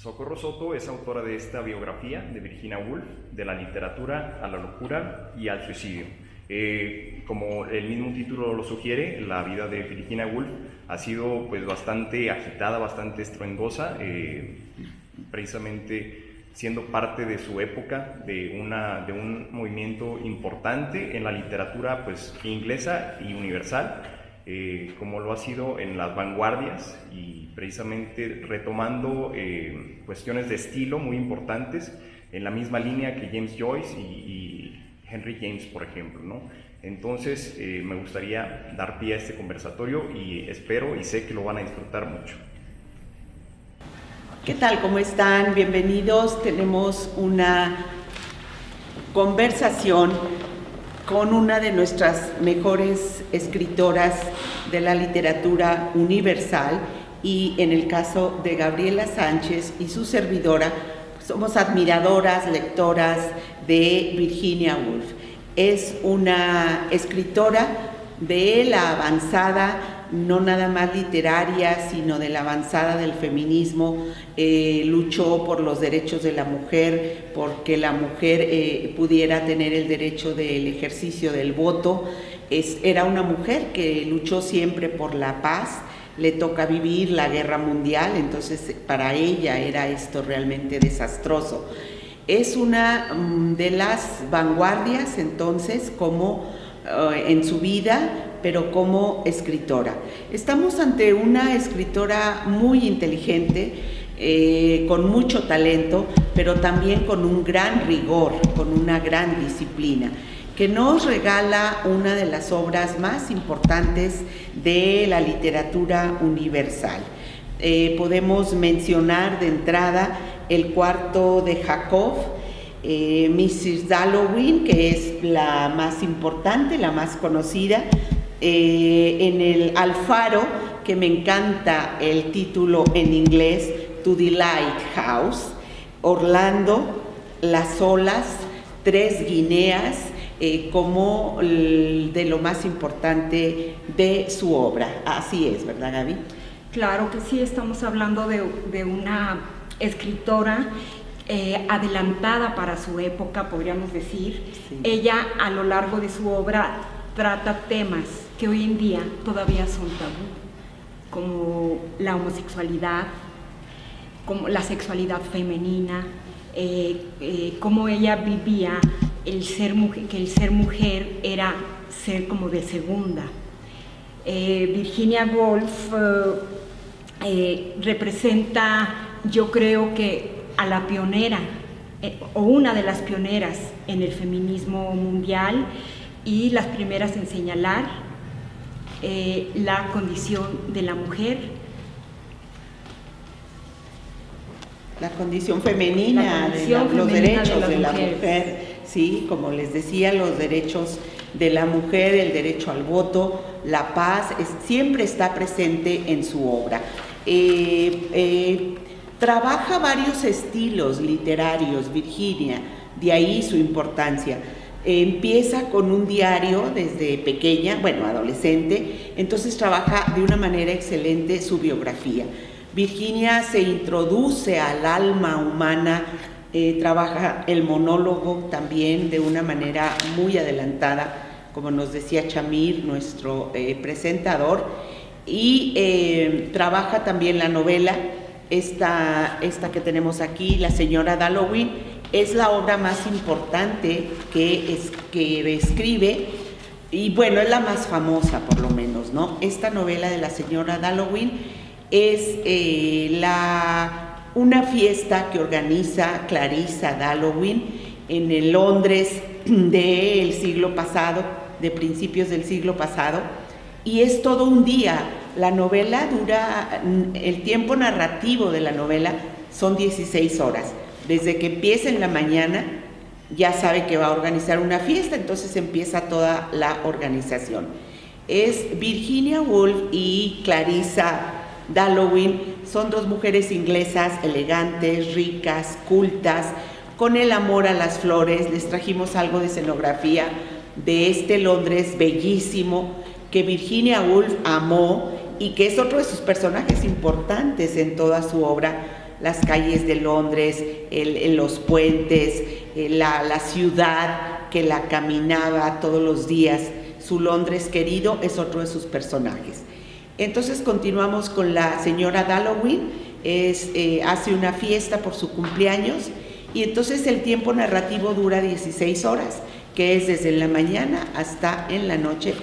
Socorro Soto es autora de esta biografía de Virginia Woolf, de la literatura a la locura y al suicidio. Como el mismo título lo sugiere, la vida de Virginia Woolf ha sido pues bastante agitada, bastante estruendosa, precisamente siendo parte de su época, de un movimiento importante en la literatura pues inglesa y universal, como lo ha sido en las vanguardias y precisamente retomando cuestiones de estilo muy importantes en la misma línea que James Joyce y Henry James, por ejemplo, ¿no? Entonces me gustaría dar pie a este conversatorio y espero y sé que lo van a disfrutar mucho. ¿Qué tal? ¿Cómo están? Bienvenidos. Tenemos una conversación con una de nuestras mejores escritoras de la literatura universal, y en el caso de Gabriela Sánchez y su servidora, somos admiradoras, lectoras de Virginia Woolf. Es una escritora de la avanzada, no nada más literaria, sino de la avanzada del feminismo. Luchó por los derechos de la mujer, porque la mujer pudiera tener el derecho del ejercicio del voto. Era una mujer que luchó siempre por la paz. Le toca vivir la guerra mundial, entonces para ella era esto realmente desastroso. Es una de las vanguardias entonces como en su vida, pero como escritora. Estamos ante una escritora muy inteligente, con mucho talento, pero también con un gran rigor, con una gran disciplina, que nos regala una de las obras más importantes de la literatura universal. Podemos mencionar de entrada El cuarto de Jacob, Mrs. Dalloway, que es la más importante, la más conocida, en el Alfaro, que me encanta el título en inglés, To the Lighthouse, Orlando, Las olas, Tres guineas, como de lo más importante de su obra. Así es, ¿verdad, Gaby? Claro que sí, estamos hablando de una escritora adelantada para su época, podríamos decir. Sí. Ella, a lo largo de su obra, trata temas que hoy en día todavía son tabú, como la homosexualidad, como la sexualidad femenina, cómo ella vivía que el ser mujer era ser como de segunda. Virginia Woolf representa, yo creo que a la pionera, o una de las pioneras en el feminismo mundial, y las primeras en señalar la condición de la mujer. La condición femenina, los derechos de la mujer, sí, como les decía, los derechos de la mujer, el derecho al voto, la paz, siempre está presente en su obra. Trabaja varios estilos literarios, Virginia, de ahí su importancia. Empieza con un diario desde pequeña, adolescente, entonces trabaja de una manera excelente su biografía. Virginia se introduce al alma humana, trabaja el monólogo también de una manera muy adelantada, como nos decía Chamir, nuestro presentador, y trabaja también la novela, esta que tenemos aquí, La señora Dalloway, es la obra más importante que escribe, y es la más famosa por lo menos, ¿no? Esta novela de La señora Dalloway es una fiesta que organiza Clarissa Dalloway en el Londres del siglo pasado, de principios del siglo pasado, y es todo un día. La novela el tiempo narrativo de la novela son 16 horas. Desde que empieza en la mañana, ya sabe que va a organizar una fiesta, entonces empieza toda la organización. Es Virginia Woolf y Clarissa Dalloway, son dos mujeres inglesas elegantes, ricas, cultas, con el amor a las flores. Les trajimos algo de escenografía de este Londres bellísimo que Virginia Woolf amó y que es otro de sus personajes importantes en toda su obra. las calles de Londres, los puentes, la ciudad que la caminaba todos los días. Su Londres querido es otro de sus personajes. Entonces continuamos con la señora Dalloween. Hace una fiesta por su cumpleaños y entonces el tiempo narrativo dura 16 horas, que es desde la mañana hasta en la noche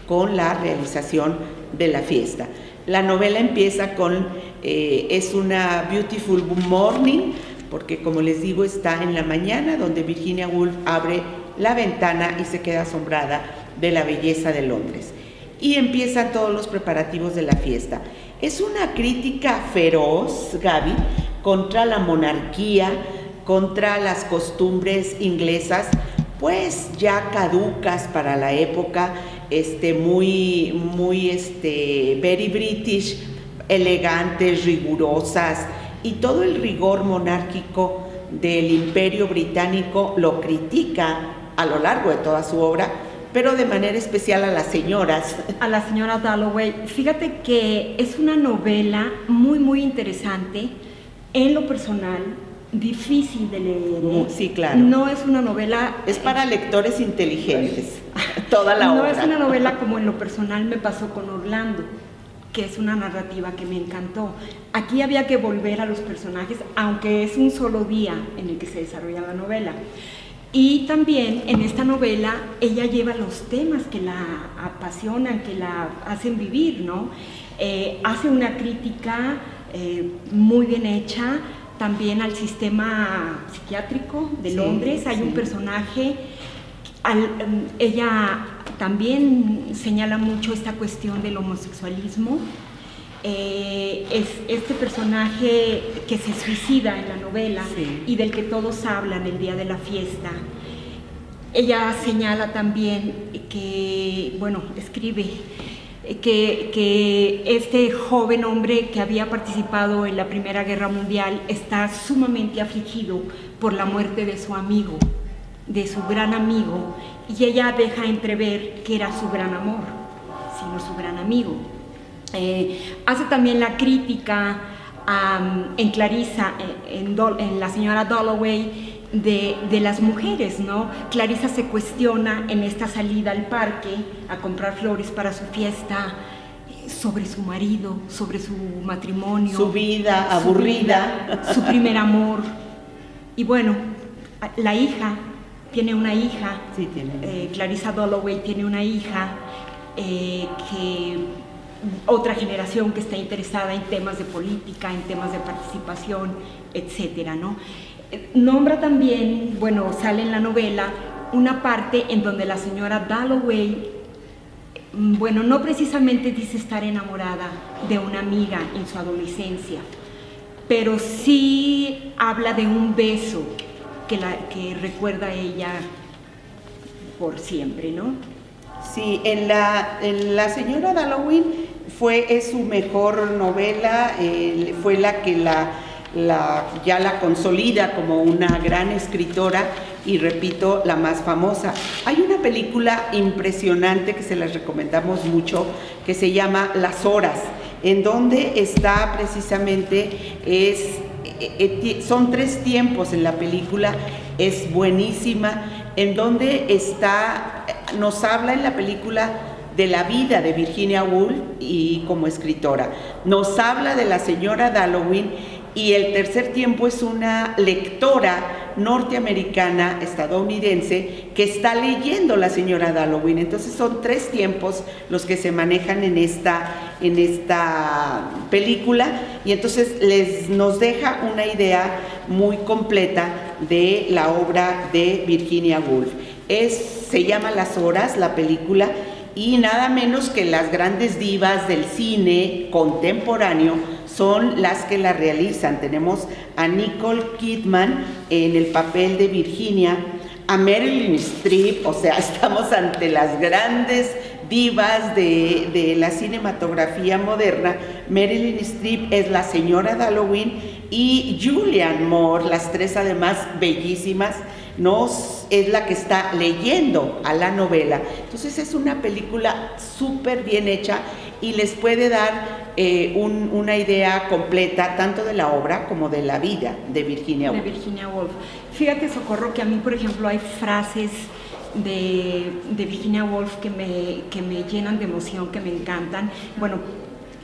con la realización de la fiesta. La novela empieza con, es una beautiful morning, porque como les digo está en la mañana, donde Virginia Woolf abre la ventana y se queda asombrada de la belleza de Londres. Y empiezan todos los preparativos de la fiesta. Es una crítica feroz, Gaby, contra la monarquía, contra las costumbres inglesas, pues ya caducas para la época, muy very British, elegantes, rigurosas, y todo el rigor monárquico del Imperio Británico lo critica a lo largo de toda su obra, pero de manera especial a las señoras. A la señora Dalloway. Fíjate que es una novela muy, muy interesante, en lo personal, difícil de leer. Sí, claro. No es una novela... Es para lectores inteligentes, toda la obra. No es una novela como en lo personal me pasó con Orlando, que es una narrativa que me encantó. Aquí había que volver a los personajes, aunque es un solo día en el que se desarrolla la novela. Y también en esta novela ella lleva los temas que la apasionan, que la hacen vivir, ¿no? Hace una crítica muy bien hecha también al sistema psiquiátrico de Londres. Hay un personaje, ella también señala mucho esta cuestión del homosexualismo. Es este personaje que se suicida en la novela y del que todos hablan el día de la fiesta. Ella señala también que, bueno, escribe que este joven hombre que había participado en la Primera Guerra Mundial está sumamente afligido por la muerte de su amigo, de su gran amigo, y ella deja entrever que era su gran amor, sino su gran amigo. Hace también la crítica en Clarissa, en la señora Dalloway, de las mujeres, ¿no? Clarissa se cuestiona en esta salida al parque a comprar flores para su fiesta, sobre su marido, sobre su matrimonio, su vida aburrida, su primer amor. Y bueno, la hija, tiene una hija, Clarissa Dalloway tiene una hija que otra generación que está interesada en temas de política, en temas de participación, etcétera, ¿no? Nombra también, bueno, sale en la novela una parte en donde la señora Dalloway, bueno, no precisamente dice estar enamorada de una amiga en su adolescencia, pero sí habla de un beso que recuerda a ella por siempre, ¿no? Sí, en la señora Dalloway es su mejor novela, fue la que ya la consolida como una gran escritora y, repito, la más famosa. Hay una película impresionante que se las recomendamos mucho, que se llama Las Horas, en donde está precisamente, son 3 tiempos en la película, es buenísima, en donde nos habla en la película de la vida de Virginia Woolf y como escritora, nos habla de la señora Dalloway, y el tercer tiempo es una lectora norteamericana, estadounidense, que está leyendo la señora Dalloway. Entonces son 3 tiempos los que se manejan en esta película, y entonces nos deja una idea muy completa de la obra de Virginia Woolf. Se llama Las Horas, la película, y nada menos que las grandes divas del cine contemporáneo son las que la realizan. Tenemos a Nicole Kidman en el papel de Virginia, a Meryl Streep, o sea, estamos ante las grandes divas de la cinematografía moderna. Meryl Streep es la señora Dalloway y Julianne Moore, las 3 además bellísimas, es la que está leyendo a la novela. Entonces es una película súper bien hecha y les puede dar una idea completa tanto de la obra como de la vida de Virginia Woolf. De Virginia Woolf. Fíjate, Socorro, que a mí, por ejemplo, hay frases de Virginia Woolf que me llenan de emoción, que me encantan. Bueno,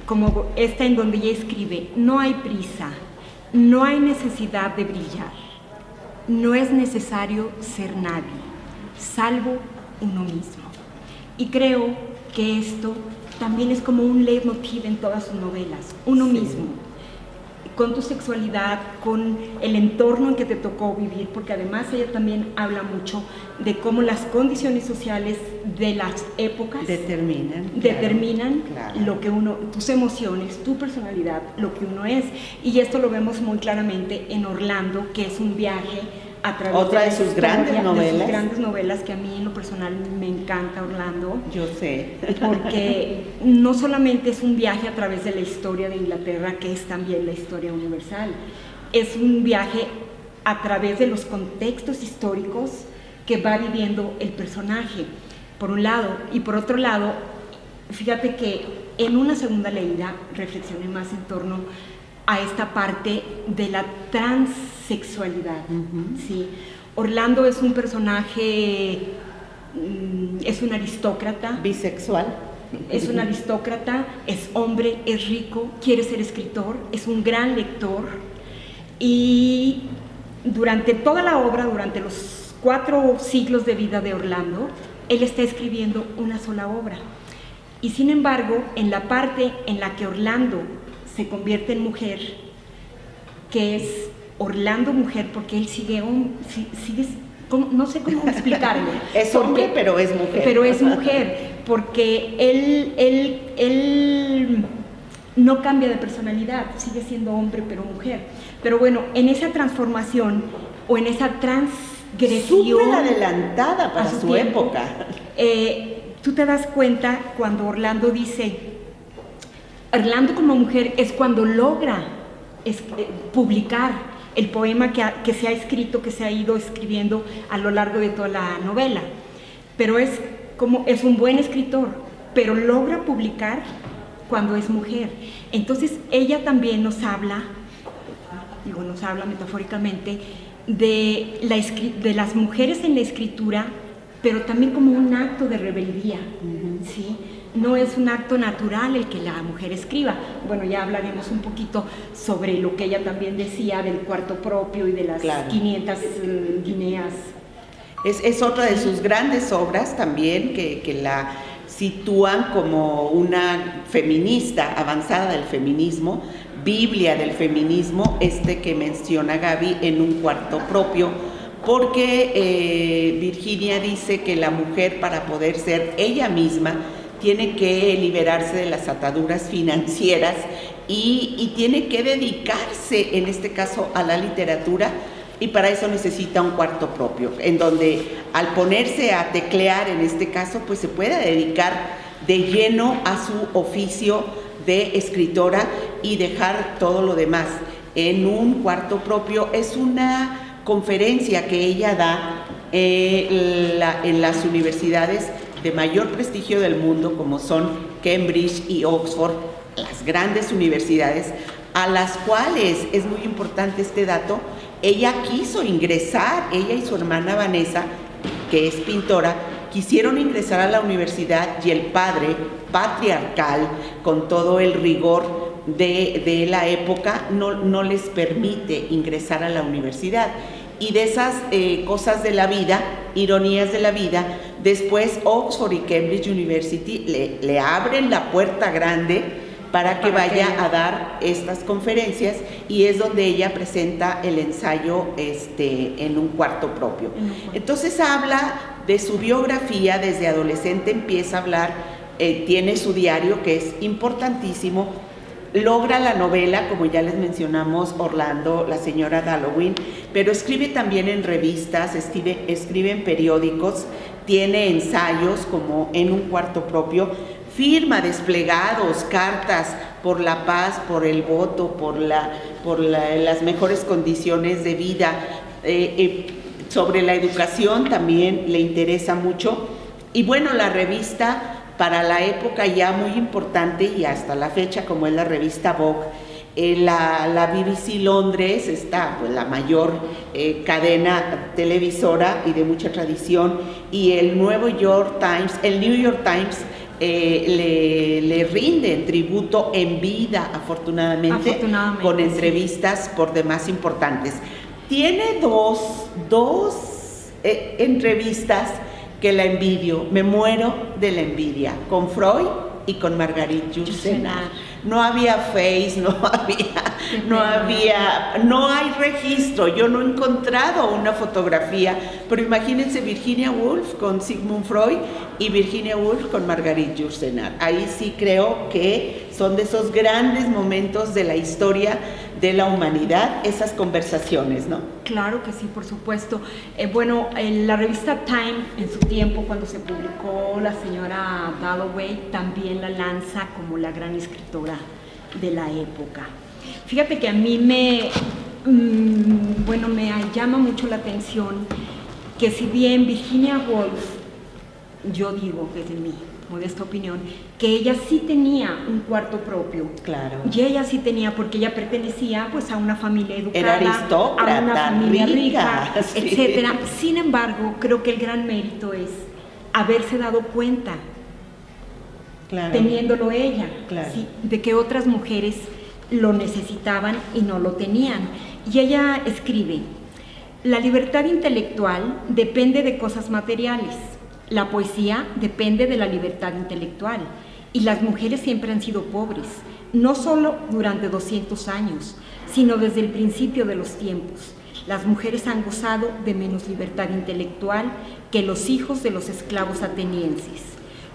como esta en donde ella escribe: no hay prisa, no hay necesidad de brillar, no es necesario ser nadie, salvo uno mismo. Y creo que esto también es como un leitmotiv en todas sus novelas, uno mismo, con tu sexualidad, con el entorno en que te tocó vivir, porque además ella también habla mucho de cómo las condiciones sociales de las épocas determinan claro. Lo que uno, tus emociones, tu personalidad, lo que uno es. Y esto lo vemos muy claramente en Orlando, que es un viaje a través de sus grandes novelas. De sus grandes novelas, que a mí en lo personal me encanta Orlando. Yo sé. Porque no solamente es un viaje a través de la historia de Inglaterra, que es también la historia universal, es un viaje a través de los contextos históricos que va viviendo el personaje, por un lado. Y por otro lado, fíjate que en una segunda leída reflexioné más en torno a esta parte de la transexualidad. ¿Sí? Orlando es un personaje, es un aristócrata. Bisexual. Es un aristócrata, es hombre, es rico, quiere ser escritor, es un gran lector. Y durante toda la obra, durante los 4 siglos de vida de Orlando, él está escribiendo una sola obra. Y sin embargo, en la parte en la que Orlando se convierte en mujer, que es Orlando mujer, porque él sigue no sé cómo explicarlo. Es hombre, pero es mujer. Pero es mujer, porque él no cambia de personalidad, sigue siendo hombre, pero mujer. Pero bueno, en esa transformación o en esa transgresión... Súper adelantada para su tiempo, época. Tú te das cuenta cuando Orlando dice... Orlando como mujer es cuando logra publicar el poema que se ha escrito, que se ha ido escribiendo a lo largo de toda la novela. Pero es un buen escritor, pero logra publicar cuando es mujer. Entonces ella también nos habla metafóricamente de las mujeres en la escritura, pero también como un acto de rebeldía, ¿sí? No es un acto natural el que la mujer escriba. Bueno, ya hablaremos un poquito sobre lo que ella también decía del cuarto propio y de las 500 guineas. Es otra de sus grandes obras también, que la sitúan como una feminista avanzada del feminismo, Biblia del feminismo, que menciona Gaby, en un cuarto propio, porque Virginia dice que la mujer, para poder ser ella misma, tiene que liberarse de las ataduras financieras y tiene que dedicarse, en este caso, a la literatura, y para eso necesita un cuarto propio, en donde al ponerse a teclear, en este caso, pues se pueda dedicar de lleno a su oficio de escritora y dejar todo lo demás en un cuarto propio. Es una conferencia que ella da en las universidades de mayor prestigio del mundo, como son Cambridge y Oxford, las grandes universidades, a las cuales, es muy importante este dato, ella quiso ingresar, ella y su hermana Vanessa, que es pintora, quisieron ingresar a la universidad, y el padre patriarcal, con todo el rigor de la época, no les permite ingresar a la universidad. Y de esas cosas de la vida, ironías de la vida, después Oxford y Cambridge University le abren la puerta grande para que vaya a dar estas conferencias, y es donde ella presenta el ensayo en un cuarto propio. Entonces habla de su biografía, desde adolescente empieza a hablar, tiene su diario, que es importantísimo. Logra la novela, como ya les mencionamos, Orlando, la señora Dalloway, pero escribe también en revistas, escribe en periódicos, tiene ensayos como en un cuarto propio, firma desplegados, cartas por la paz, por el voto, por las mejores condiciones de vida. Sobre la educación también le interesa mucho. Y bueno, la revista para la época ya muy importante y hasta la fecha, como es la revista Vogue. La BBC Londres está, pues, la mayor cadena televisora y de mucha tradición, y el New York Times le rinde tributo en vida, afortunadamente, con entrevistas por demás importantes. Tiene dos entrevistas que la envidio, me muero de la envidia, con Freud y con Marguerite Yourcenar. No había Face, no hay registro, yo no he encontrado una fotografía, pero imagínense Virginia Woolf con Sigmund Freud y Virginia Woolf con Marguerite Yourcenar. Ahí sí creo que son de esos grandes momentos de la historia de la humanidad, esas conversaciones, ¿no? Claro que sí, por supuesto. Bueno, en la revista Time, en su tiempo, cuando se publicó la señora Dalloway, también la lanza como la gran escritora de la época. Fíjate que a mí me llama mucho la atención que si bien Virginia Woolf, yo digo desde mi modesta opinión, que ella sí tenía un cuarto propio. Claro. Y ella sí tenía, porque ella pertenecía pues a una familia educada, era aristócrata, a una familia rica, sí, etcétera. Sin embargo, creo que el gran mérito es haberse dado cuenta, claro, teniéndolo ella, claro, ¿sí?, de que otras mujeres lo necesitaban y no lo tenían. Y ella escribe: la libertad intelectual depende de cosas materiales. La poesía depende de la libertad intelectual, y las mujeres siempre han sido pobres, no solo durante 200 años, sino desde el principio de los tiempos. Las mujeres han gozado de menos libertad intelectual que los hijos de los esclavos atenienses.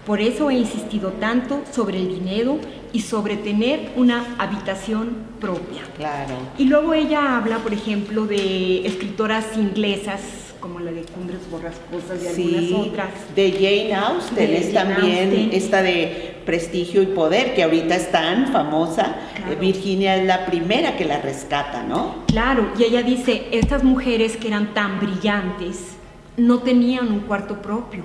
Por eso he insistido tanto sobre el dinero y sobre tener una habitación propia. Claro. Y luego ella habla, por ejemplo, de escritoras inglesas, como la de Cumbres Borrascosas y algunas otras. De Jane Austen, es también esta de Prestigio y Poder, que ahorita es tan famosa. Claro. Virginia es la primera que la rescata, ¿no? Claro, y ella dice, estas mujeres que eran tan brillantes no tenían un cuarto propio.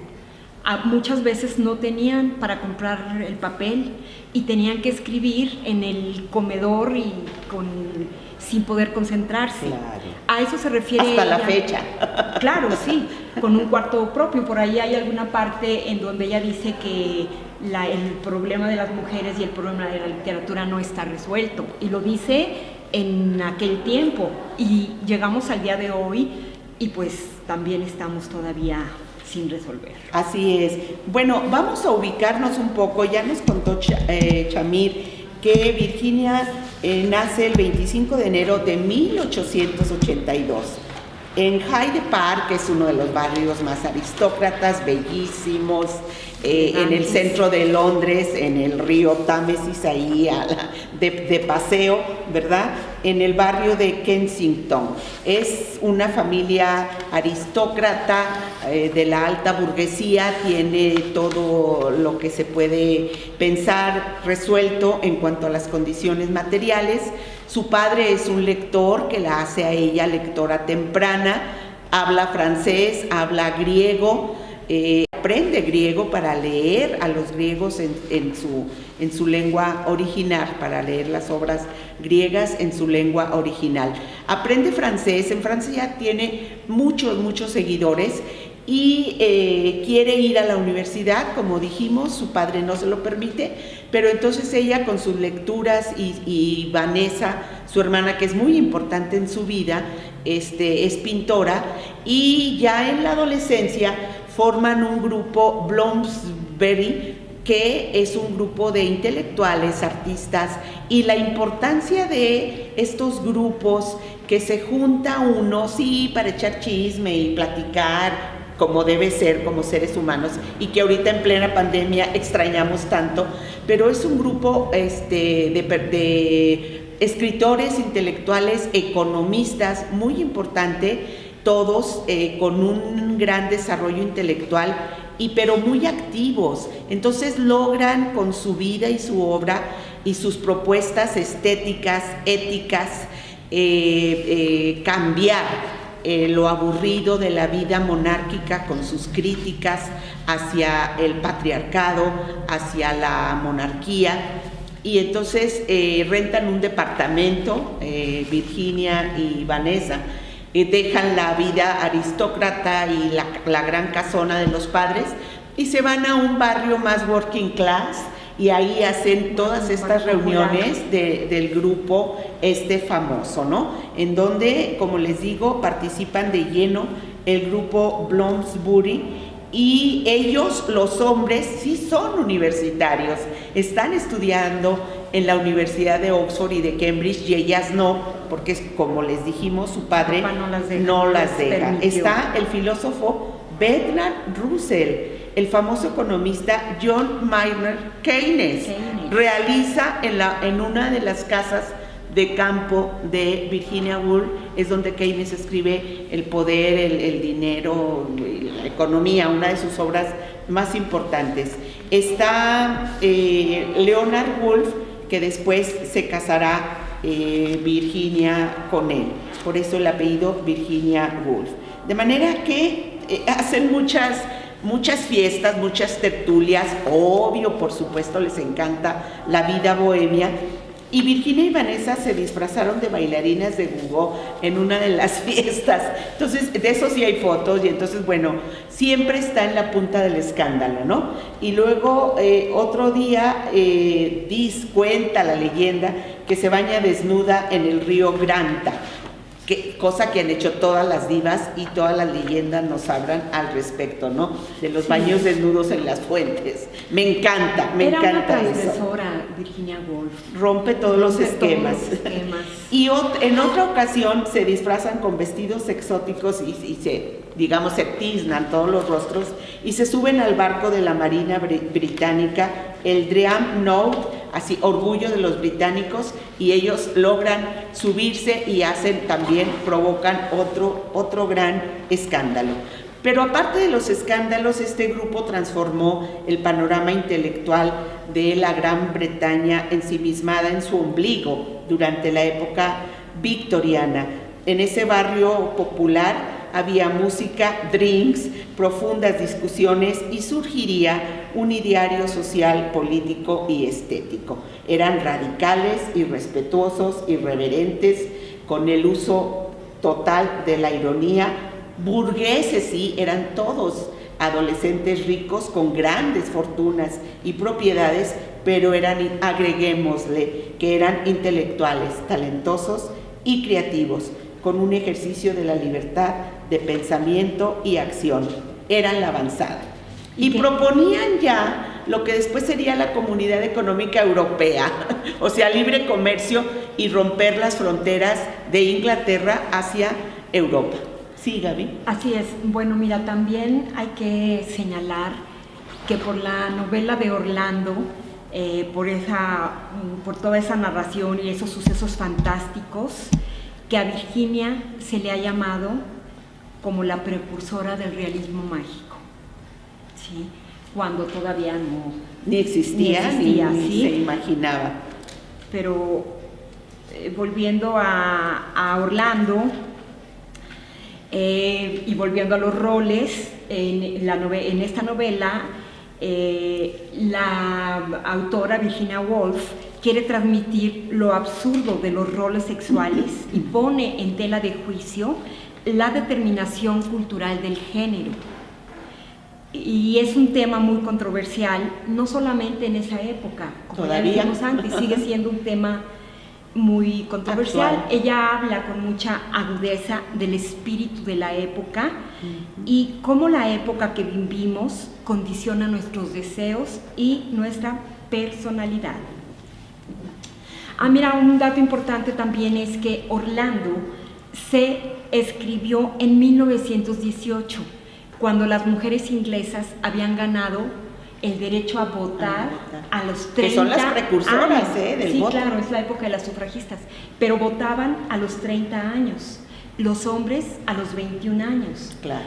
Muchas veces no tenían para comprar el papel y tenían que escribir en el comedor y sin poder concentrarse. Claro. A eso se refiere hasta ella. La fecha. Claro, sí, con un cuarto propio. Por ahí hay alguna parte en donde ella dice que el problema de las mujeres y el problema de la literatura no está resuelto, y lo dice en aquel tiempo, y llegamos al día de hoy y pues también estamos todavía sin resolver. Así es. Bueno, vamos a ubicarnos un poco. Ya nos contó Chamir que Virginia nace el 25 de enero de 1882 en Hyde Park, que es uno de los barrios más aristócratas, bellísimos, en el centro de Londres, en el río Támesis, ahí de paseo, ¿verdad? En el barrio de Kensington. Es una familia aristócrata, de la alta burguesía, tiene todo lo que se puede pensar resuelto en cuanto a las condiciones materiales. Su padre es un lector que la hace a ella lectora temprana, habla francés, habla griego, aprende griego para leer a los griegos en su lengua original, para leer las obras griegas en su lengua original. Aprende francés, en Francia ya tiene muchos seguidores, y quiere ir a la universidad, como dijimos, su padre no se lo permite, pero entonces ella con sus lecturas y Vanessa, su hermana, que es muy importante en su vida, es pintora, y ya en la adolescencia forman un grupo Bloomsbury, que es un grupo de intelectuales, artistas, y la importancia de estos grupos que se junta uno, sí, para echar chisme y platicar, como debe ser como seres humanos, y que ahorita en plena pandemia extrañamos tanto, pero es un grupo de escritores, intelectuales, economistas, muy importante, todos con un gran desarrollo intelectual, pero muy activos. Entonces logran con su vida y su obra y sus propuestas estéticas, éticas, cambiar lo aburrido de la vida monárquica con sus críticas hacia el patriarcado, hacia la monarquía, y entonces rentan un departamento, Virginia y Vanessa, dejan la vida aristócrata y la gran casona de los padres y se van a un barrio más working class, y ahí hacen todas estas reuniones del grupo famoso, ¿no? En donde, como les digo, participan de lleno el grupo Bloomsbury, y ellos, los hombres, sí son universitarios, están estudiando en la Universidad de Oxford y de Cambridge, y ellas no, porque como les dijimos, su padre no las deja. Está el filósofo Bertrand Russell, el famoso economista John Maynard Keynes. Realiza en una de las casas de campo de Virginia Woolf, es donde Keynes escribe El poder, el dinero, la economía, una de sus obras más importantes. Está Leonard Woolf, que después se casará Virginia con él, por eso el apellido Virginia Woolf. De manera que hacen muchas fiestas, muchas tertulias, obvio, por supuesto, les encanta la vida bohemia. Y Virginia y Vanessa se disfrazaron de bailarinas de gogo en una de las fiestas. Entonces, de eso sí hay fotos, y entonces, bueno, siempre está en la punta del escándalo, ¿no? Y luego, otro día, cuenta la leyenda que se baña desnuda en el río Granta, cosa que han hecho todas las divas, y todas las leyendas nos hablan al respecto, ¿no? De los baños desnudos en las fuentes. Me encanta Era una una transgresora, Virginia Woolf. Rompe todos los esquemas. Y en otra ocasión se disfrazan con vestidos exóticos y se tiznan todos los rostros, y se suben al barco de la Marina Británica, el Dreadnought, así, orgullo de los británicos, y ellos logran subirse y provocan otro gran escándalo. Pero aparte de los escándalos, este grupo transformó el panorama intelectual de la Gran Bretaña, ensimismada en su ombligo durante la época victoriana. En ese barrio popular había música, drinks, profundas discusiones, y surgiría un ideario social, político y estético. Eran radicales, irrespetuosos, irreverentes, con el uso total de la ironía, burgueses, sí, eran todos adolescentes ricos con grandes fortunas y propiedades, pero agreguémosle, que eran intelectuales, talentosos y creativos, con un ejercicio de la libertad de pensamiento y acción. Eran la avanzada. Y proponían ya lo que después sería la Comunidad Económica Europea, o sea, libre comercio y romper las fronteras de Inglaterra hacia Europa. Sí, Gaby. Así es. Bueno, mira, también hay que señalar que por la novela de Orlando, por toda esa narración y esos sucesos fantásticos, que a Virginia se le ha llamado como la precursora del realismo mágico, ¿sí? Cuando todavía ni existía, ¿sí? Se imaginaba. Pero volviendo a Orlando, y volviendo a los roles, en esta novela, la autora Virginia Woolf quiere transmitir lo absurdo de los roles sexuales y pone en tela de juicio la determinación cultural del género. Y es un tema muy controversial, no solamente en esa época, como ya dijimos antes, sigue siendo un tema muy controversial. Actual. Ella habla con mucha agudeza del espíritu de la época y cómo la época que vivimos condiciona nuestros deseos y nuestra personalidad. Mira, un dato importante también es que Orlando se escribió en 1918, cuando las mujeres inglesas habían ganado el derecho a votar a los 30 que son las precursoras del voto. Sí, claro, es la época de las sufragistas, pero votaban a los 30 años, los hombres a los 21 años. Claro.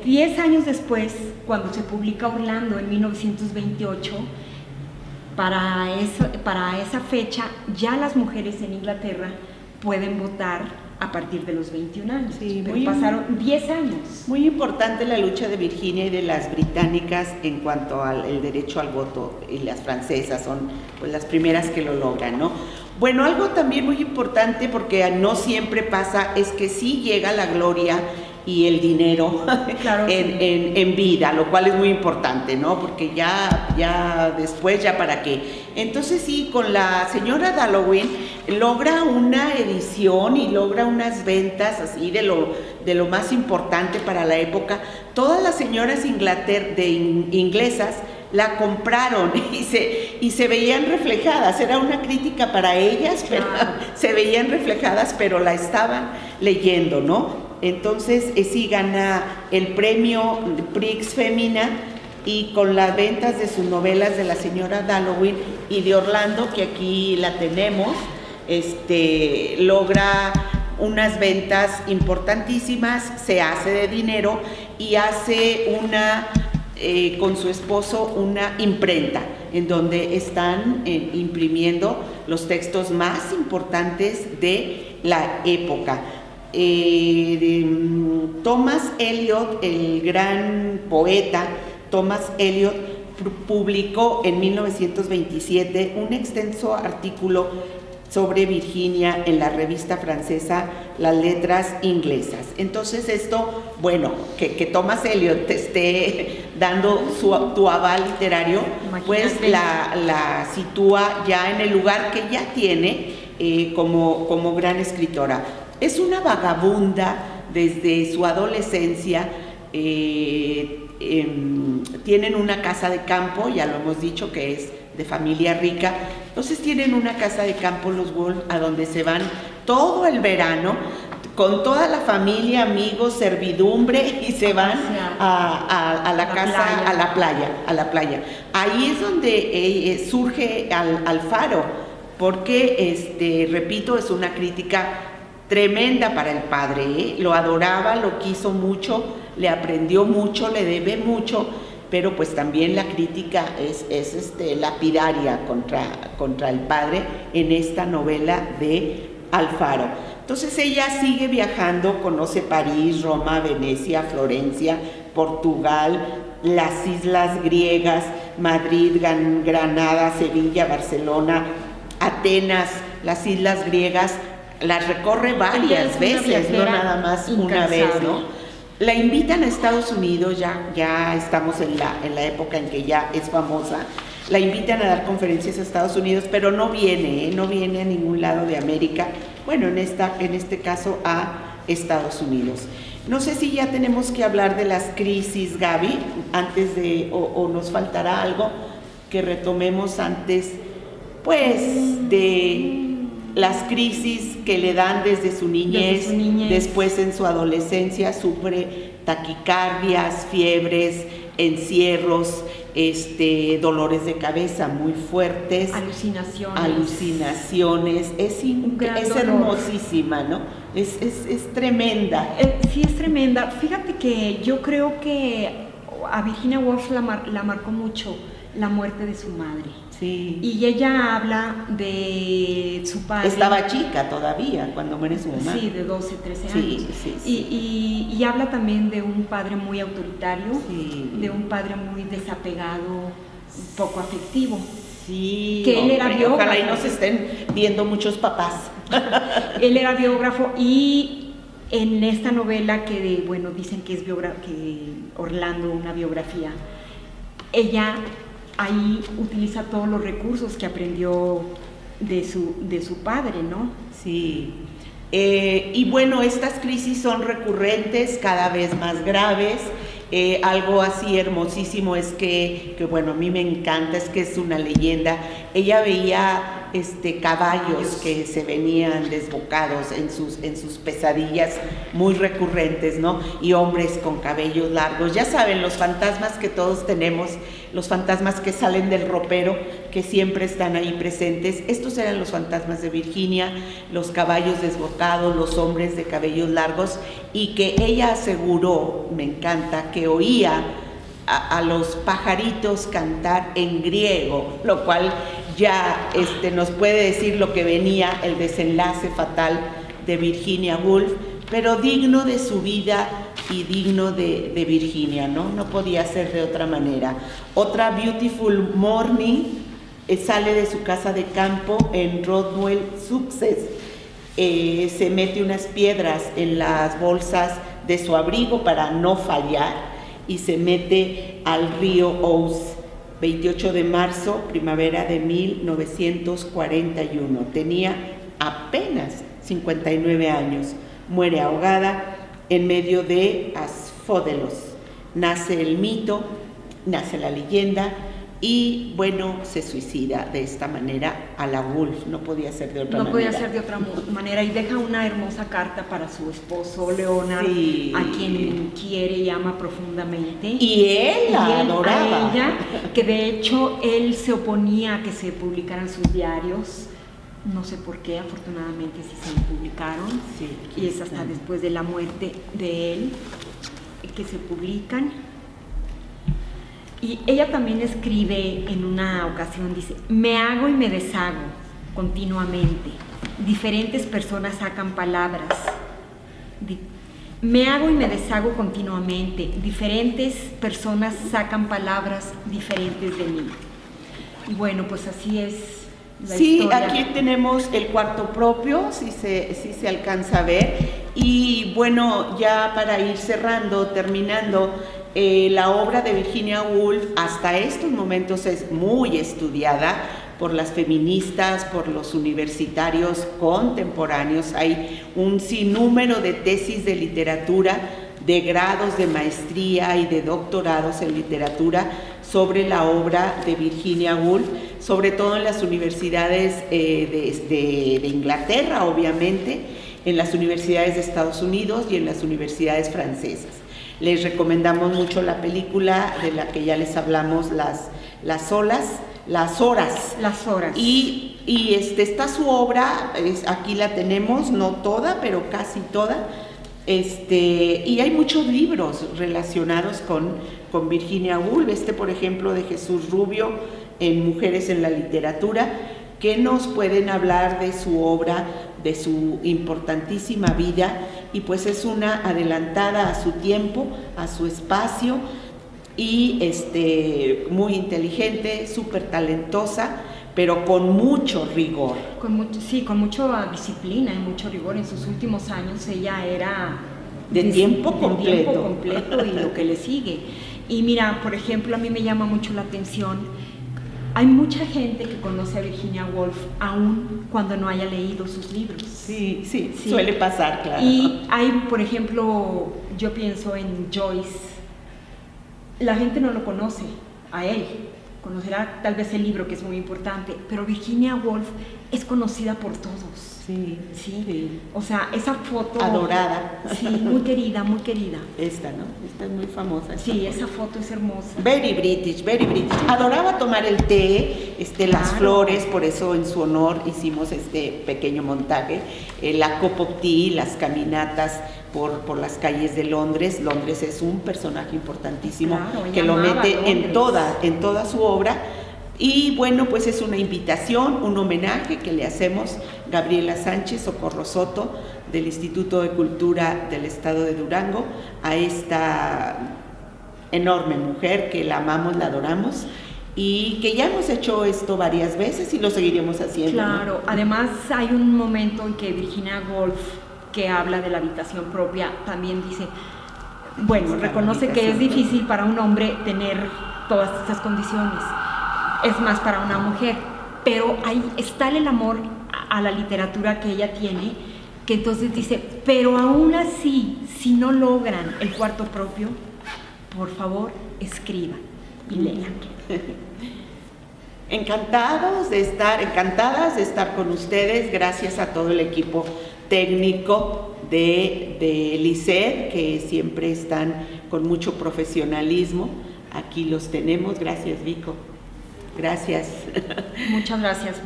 10 años después, cuando se publica Orlando en 1928, para esa fecha ya las mujeres en Inglaterra pueden votar a partir de los 21 años. Sí, pero pasaron 10 años. Muy importante la lucha de Virginia y de las británicas en cuanto al derecho al voto, y las francesas son pues las primeras que lo logran, ¿no? Bueno, algo también muy importante, porque no siempre pasa, es que sí llega la gloria y el dinero claro, en vida, lo cual es muy importante, ¿no? Porque ya después, ¿ya para qué? Entonces sí, con la señora Dallowyn logra una edición y logra unas ventas así de lo más importante para la época. Todas las señoras inglesas la compraron y se veían reflejadas, era una crítica para ellas, pero se veían reflejadas, pero la estaban leyendo, ¿no? Entonces sí gana el premio Prix Femina, y con las ventas de sus novelas de la señora Dallowyn y de Orlando, que aquí la tenemos, logra unas ventas importantísimas, se hace de dinero y hace con su esposo una imprenta en donde están imprimiendo los textos más importantes de la época. Thomas Eliot, el gran poeta Thomas Eliot, publicó en 1927 un extenso artículo sobre Virginia en la revista francesa Las Letras Inglesas. Entonces esto, bueno, que Thomas Eliot te esté dando tu aval literario, pues la sitúa ya en el lugar que ya tiene como gran escritora. Es una vagabunda desde su adolescencia. Tienen una casa de campo, ya lo hemos dicho que es de familia rica, entonces tienen una casa de campo los Woolf, a donde se van todo el verano con toda la familia, amigos, servidumbre, y se van a la playa. Ahí es donde surge Alfaro, porque repito, es una crítica tremenda para el padre, ¿eh? Lo adoraba, lo quiso mucho, le aprendió mucho, le debe mucho, pero pues también la crítica es lapidaria contra el padre en esta novela de Alfaro. Entonces ella sigue viajando, conoce París, Roma, Venecia, Florencia, Portugal, las islas griegas, Madrid, Granada, Sevilla, Barcelona, Atenas, las islas griegas. Las recorre varias veces, no nada más una vez, ¿no? La invitan a Estados Unidos, ya estamos en la época en que ya es famosa. La invitan a dar conferencias a Estados Unidos, pero no viene a ningún lado de América. Bueno, en este caso a Estados Unidos. No sé si ya tenemos que hablar de las crisis, Gaby, antes o nos faltará algo que retomemos antes, pues, de las crisis que le dan desde su niñez, después en su adolescencia sufre taquicardias, fiebres, encierros, dolores de cabeza muy fuertes, alucinaciones, es hermosísima, ¿no? Es tremenda. Sí, es tremenda. Fíjate que yo creo que a Virginia Woolf la marcó mucho la muerte de su madre. Sí. Y ella habla de su padre. Estaba chica todavía cuando muere su mamá. Sí, de 12, 13 años. Sí. Y habla también de un padre muy autoritario, sí, de un padre muy desapegado, poco afectivo. Sí, que él era biógrafo. Ojalá y nos estén viendo muchos papás. Él era biógrafo, y en esta novela que dicen que es que Orlando, una biografía, ella ahí utiliza todos los recursos que aprendió de su padre, ¿no? Sí. Y bueno, estas crisis son recurrentes, cada vez más graves. Algo así hermosísimo es que bueno, a mí me encanta, es que es una leyenda. Ella veía caballos que se venían desbocados en sus pesadillas muy recurrentes, ¿no? Y hombres con cabellos largos. Ya saben, los fantasmas que todos tenemos, los fantasmas que salen del ropero, que siempre están ahí presentes. Estos eran los fantasmas de Virginia, los caballos desbocados, los hombres de cabellos largos, y que ella aseguró, me encanta, que oía a los pajaritos cantar en griego, lo cual ya nos puede decir lo que venía, el desenlace fatal de Virginia Woolf, pero digno de su vida y digno de Virginia, ¿no? No podía ser de otra manera. Otra Beautiful Morning sale de su casa de campo en Rodwell, Sussex. Se mete unas piedras en las bolsas de su abrigo para no fallar y se mete al río Ouse. 28 de marzo, primavera de 1941. Tenía apenas 59 años. Muere ahogada en medio de Asfódelos. Nace el mito, nace la leyenda y, bueno, se suicida de esta manera a la Woolf. No podía ser de otra manera. No podía ser de otra manera y deja una hermosa carta para su esposo Leonard, sí, a quien quiere y ama profundamente. Y él la adoraba. A ella, que de hecho él se oponía a que se publicaran sus diarios. No sé por qué, afortunadamente sí se publicaron. Sí, y es hasta después de la muerte de él que se publican. Y ella también escribe en una ocasión, dice: me hago y me deshago continuamente. Diferentes personas sacan palabras. Me hago y me deshago continuamente. Diferentes personas sacan palabras diferentes de mí. Y bueno, pues así es. Sí, historia. Aquí tenemos el cuarto propio, si se alcanza a ver. Y bueno, ya para ir cerrando, terminando, la obra de Virginia Woolf hasta estos momentos es muy estudiada por las feministas, por los universitarios contemporáneos. Hay un sinnúmero de tesis de literatura, de grados de maestría y de doctorados en literatura sobre la obra de Virginia Woolf, sobre todo en las universidades de Inglaterra, obviamente, en las universidades de Estados Unidos y en las universidades francesas. Les recomendamos mucho la película de la que ya les hablamos, Las Horas. Y está su obra, aquí la tenemos, no toda, pero casi toda. Y hay muchos libros relacionados con Virginia Woolf, por ejemplo de Jesús Rubio en Mujeres en la Literatura, que nos pueden hablar de su obra, de su importantísima vida, y pues es una adelantada a su tiempo, a su espacio, y muy inteligente, súper talentosa, pero con mucho rigor. Con mucha disciplina y mucho rigor. En sus últimos años ella era de tiempo completo y lo que le sigue. Y mira, por ejemplo, a mí me llama mucho la atención, hay mucha gente que conoce a Virginia Woolf aún cuando no haya leído sus libros. Sí, suele pasar, claro. Y hay, por ejemplo, yo pienso en Joyce. La gente no lo conoce a él, conocerá tal vez el libro, que es muy importante, pero Virginia Woolf es conocida por todos. Sí. O sea, esa foto... adorada. Sí, muy querida, muy querida. Esta, ¿no? Esta es muy famosa. Sí, esa foto es hermosa. Very British, very British. Adoraba tomar el té, las flores, por eso en su honor hicimos este pequeño montaje. La cup of tea, las caminatas por las calles de Londres. Londres es un personaje importantísimo, claro, que lo mete en toda su obra. Y bueno, pues es una invitación, un homenaje que le hacemos Gabriela Sánchez, Socorro Soto, del Instituto de Cultura del Estado de Durango, a esta enorme mujer que la amamos, la adoramos, y que ya hemos hecho esto varias veces y lo seguiremos haciendo. Claro, ¿no? Además hay un momento en que Virginia Woolf, que habla de la habitación propia, también dice, bueno, reconoce que es difícil para un hombre tener todas estas condiciones. Es más para una mujer, pero ahí está el amor a la literatura que ella tiene, que entonces dice, pero aún así, si no logran el cuarto propio, por favor, escriban y lean. Encantadas de estar con ustedes, gracias a todo el equipo técnico de Lisset, que siempre están con mucho profesionalismo. Aquí los tenemos, gracias Vico. Gracias. Muchas gracias.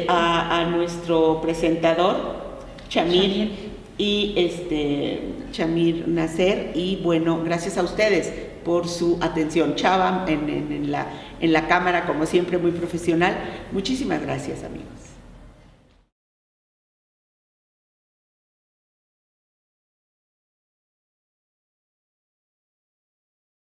A nuestro presentador, Chamir y Chamir Nasser, y bueno, gracias a ustedes por su atención. Chava en la cámara, como siempre, muy profesional. Muchísimas gracias, amigos.